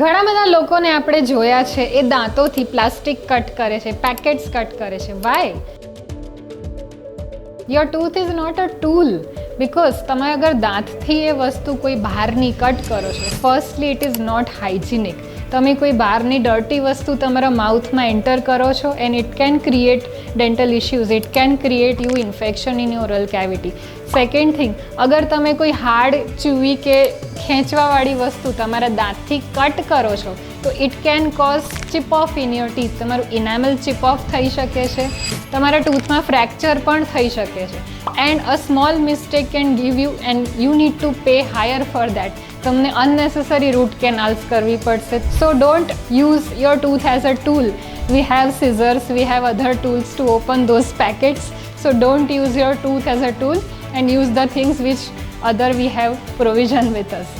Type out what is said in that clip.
ઘણા બધા લોકોને આપણે જોયા છે એ દાંતોથી પ્લાસ્ટિક કટ કરે છે, પેકેટ્સ કટ કરે છે. Why? Your tooth is not a tool. Because તમે અગર દાંતથી એ વસ્તુ કોઈ બહારની કટ કરો છો, ફર્સ્ટલી ઇટ ઇઝ નોટ હાઇજિનિક. તમે કોઈ બહારની ડર્ટી વસ્તુ તમારા માઉથમાં એન્ટર કરો છો and it can create dental issues, it can create you infection in your oral cavity. Second thing, અગર તમે કોઈ હાર્ડ ચૂવી કે ખેંચવાવાળી વસ્તુ તમારા દાંતથી કટ કરો છો તો it can cause chip of in your teeth. તમારું ઇનામલ ચિપ ઓફ થઈ શકે છે, તમારા ટૂથમાં ફ્રેક્ચર પણ થઈ શકે છે. And a small mistake can give you and you need to pay higher for that. તમને અનનેસેસરી રૂટ કેનાલ્સ કરવી પડશે. સો don't use your tooth as a tool. We have scissors, we have other tools to open those packets. So don't use your tooth as a tool and use the things which other we have provision with us.